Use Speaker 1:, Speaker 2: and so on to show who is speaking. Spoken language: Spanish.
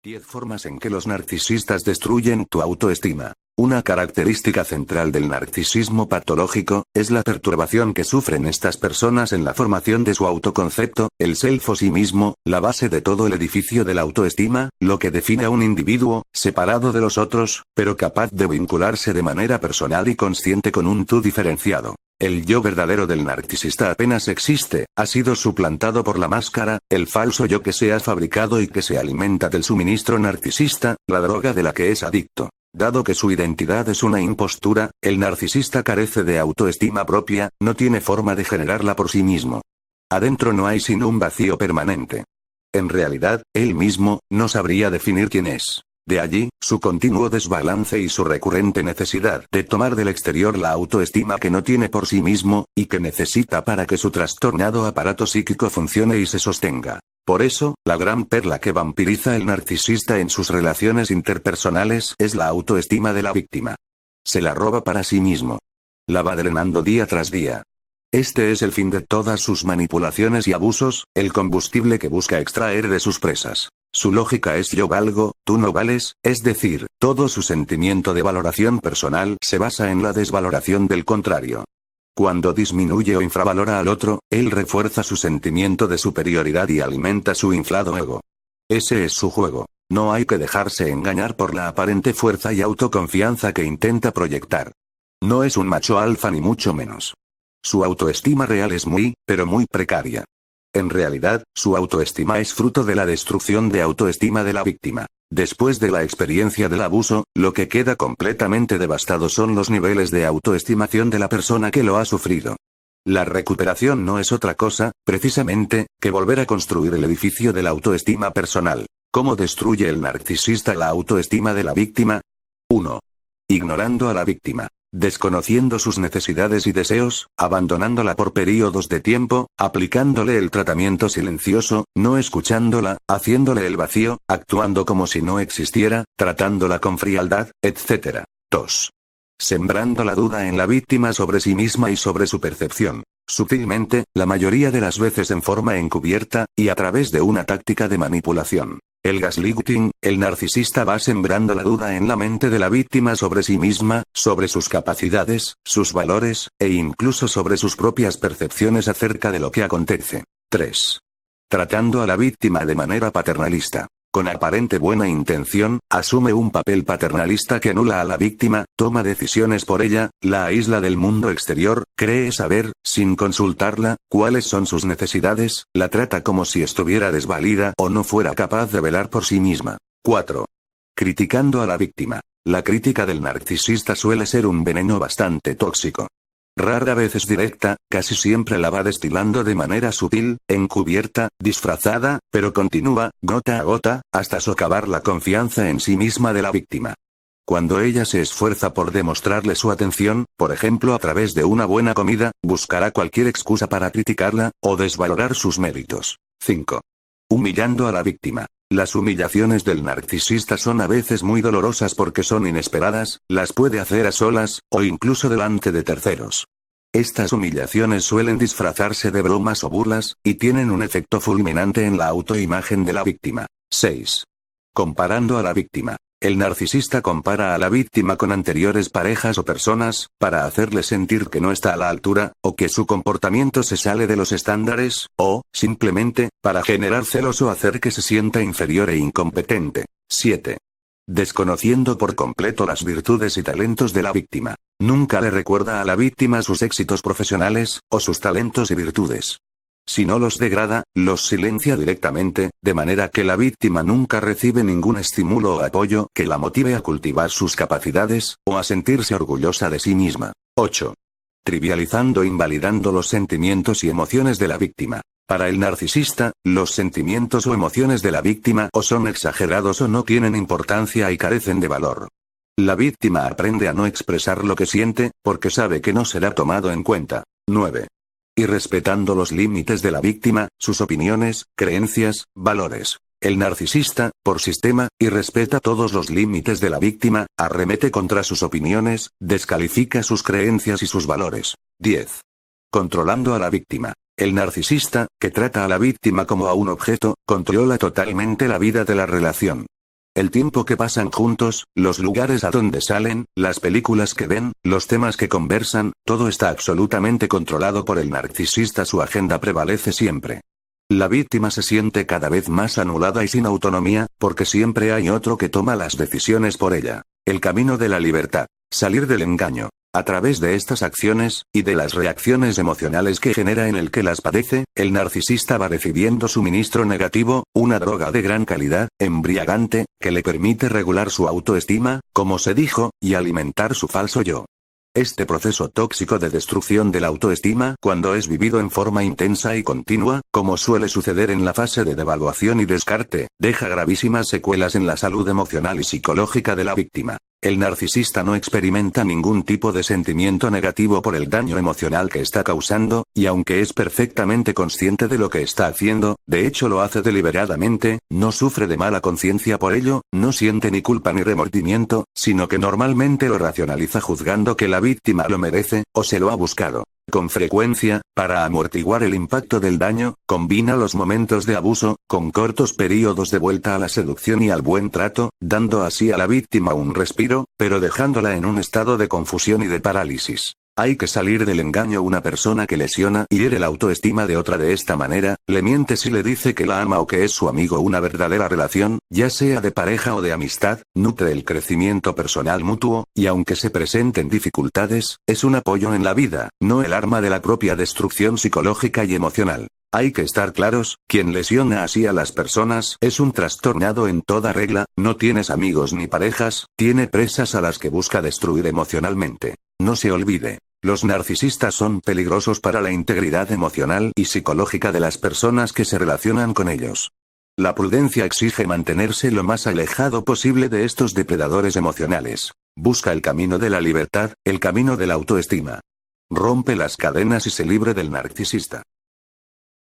Speaker 1: 10 formas en que los narcisistas destruyen tu autoestima. Una característica central del narcisismo patológico, es la perturbación que sufren estas personas en la formación de su autoconcepto, el self o sí mismo, la base de todo el edificio de la autoestima, lo que define a un individuo, separado de los otros, pero capaz de vincularse de manera personal y consciente con un tú diferenciado. El yo verdadero del narcisista apenas existe, ha sido suplantado por la máscara, el falso yo que se ha fabricado y que se alimenta del suministro narcisista, la droga de la que es adicto. Dado que su identidad es una impostura, el narcisista carece de autoestima propia, no tiene forma de generarla por sí mismo. Adentro no hay sino un vacío permanente. En realidad, él mismo, no sabría definir quién es. De allí, su continuo desbalance y su recurrente necesidad de tomar del exterior la autoestima que no tiene por sí mismo, y que necesita para que su trastornado aparato psíquico funcione y se sostenga. Por eso, la gran perla que vampiriza el narcisista en sus relaciones interpersonales es la autoestima de la víctima. Se la roba para sí mismo. La va drenando día tras día. Este es el fin de todas sus manipulaciones y abusos, el combustible que busca extraer de sus presas. Su lógica es yo valgo, tú no vales, es decir, todo su sentimiento de valoración personal se basa en la desvaloración del contrario. Cuando disminuye o infravalora al otro, él refuerza su sentimiento de superioridad y alimenta su inflado ego. Ese es su juego. No hay que dejarse engañar por la aparente fuerza y autoconfianza que intenta proyectar. No es un macho alfa ni mucho menos. Su autoestima real es muy, pero muy precaria. En realidad, su autoestima es fruto de la destrucción de autoestima de la víctima. Después de la experiencia del abuso, lo que queda completamente devastado son los niveles de autoestimación de la persona que lo ha sufrido. La recuperación no es otra cosa, precisamente, que volver a construir el edificio de la autoestima personal. ¿Cómo destruye el narcisista la autoestima de la víctima? 1. Ignorando a la víctima. Desconociendo sus necesidades y deseos, abandonándola por períodos de tiempo, aplicándole el tratamiento silencioso, no escuchándola, haciéndole el vacío, actuando como si no existiera, tratándola con frialdad, etc. 2. Sembrando la duda en la víctima sobre sí misma y sobre su percepción. Sutilmente, la mayoría de las veces en forma encubierta, y a través de una táctica de manipulación. El gaslighting, el narcisista va sembrando la duda en la mente de la víctima sobre sí misma, sobre sus capacidades, sus valores, e incluso sobre sus propias percepciones acerca de lo que acontece. 3. Tratando a la víctima de manera paternalista. Con aparente buena intención, asume un papel paternalista que anula a la víctima, toma decisiones por ella, la aísla del mundo exterior, cree saber, sin consultarla, cuáles son sus necesidades, la trata como si estuviera desvalida o no fuera capaz de velar por sí misma. 4. Criticando a la víctima. La crítica del narcisista suele ser un veneno bastante tóxico. Rara vez es directa, casi siempre la va destilando de manera sutil, encubierta, disfrazada, pero continúa, gota a gota, hasta socavar la confianza en sí misma de la víctima. Cuando ella se esfuerza por demostrarle su atención, por ejemplo a través de una buena comida, buscará cualquier excusa para criticarla, o desvalorar sus méritos. 5. Humillando a la víctima. Las humillaciones del narcisista son a veces muy dolorosas porque son inesperadas, las puede hacer a solas, o incluso delante de terceros. Estas humillaciones suelen disfrazarse de bromas o burlas, y tienen un efecto fulminante en la autoimagen de la víctima. 6. Comparando a la víctima. El narcisista compara a la víctima con anteriores parejas o personas, para hacerle sentir que no está a la altura, o que su comportamiento se sale de los estándares, o, simplemente, para generar celos o hacer que se sienta inferior e incompetente. 7. Desconociendo por completo las virtudes y talentos de la víctima. Nunca le recuerda a la víctima sus éxitos profesionales, o sus talentos y virtudes. Si no los degrada, los silencia directamente, de manera que la víctima nunca recibe ningún estímulo o apoyo que la motive a cultivar sus capacidades, o a sentirse orgullosa de sí misma. 8. Trivializando e invalidando los sentimientos y emociones de la víctima. Para el narcisista, los sentimientos o emociones de la víctima o son exagerados o no tienen importancia y carecen de valor. La víctima aprende a no expresar lo que siente, porque sabe que no será tomado en cuenta. 9. Y respetando los límites de la víctima, sus opiniones, creencias, valores. El narcisista, por sistema, y respeta todos los límites de la víctima, arremete contra sus opiniones, descalifica sus creencias y sus valores. 10. Controlando a la víctima. El narcisista, que trata a la víctima como a un objeto, controla totalmente la vida de la relación. El tiempo que pasan juntos, los lugares a donde salen, las películas que ven, los temas que conversan, todo está absolutamente controlado por el narcisista. Su agenda prevalece siempre. La víctima se siente cada vez más anulada y sin autonomía, porque siempre hay otro que toma las decisiones por ella. El camino de la libertad. Salir del engaño. A través de estas acciones, y de las reacciones emocionales que genera en el que las padece, el narcisista va recibiendo suministro negativo, una droga de gran calidad, embriagante, que le permite regular su autoestima, como se dijo, y alimentar su falso yo. Este proceso tóxico de destrucción de la autoestima, cuando es vivido en forma intensa y continua, como suele suceder en la fase de devaluación y descarte, deja gravísimas secuelas en la salud emocional y psicológica de la víctima. El narcisista no experimenta ningún tipo de sentimiento negativo por el daño emocional que está causando, y aunque es perfectamente consciente de lo que está haciendo, de hecho lo hace deliberadamente, no sufre de mala conciencia por ello, no siente ni culpa ni remordimiento, sino que normalmente lo racionaliza juzgando que la víctima lo merece, o se lo ha buscado. Con frecuencia, para amortiguar el impacto del daño, combina los momentos de abuso, con cortos periodos de vuelta a la seducción y al buen trato, dando así a la víctima un respiro, pero dejándola en un estado de confusión y de parálisis. Hay que salir del engaño. Una persona que lesiona y hiere la autoestima de otra de esta manera, le miente si le dice que la ama o que es su amigo. Una verdadera relación, ya sea de pareja o de amistad, nutre el crecimiento personal mutuo, y aunque se presenten dificultades, es un apoyo en la vida, no el arma de la propia destrucción psicológica y emocional. Hay que estar claros, quien lesiona así a las personas es un trastornado en toda regla, no tienes amigos ni parejas, tiene presas a las que busca destruir emocionalmente. No se olvide. Los narcisistas son peligrosos para la integridad emocional y psicológica de las personas que se relacionan con ellos. La prudencia exige mantenerse lo más alejado posible de estos depredadores emocionales. Busca el camino de la libertad, el camino de la autoestima. Rompe las cadenas y se libre del narcisista.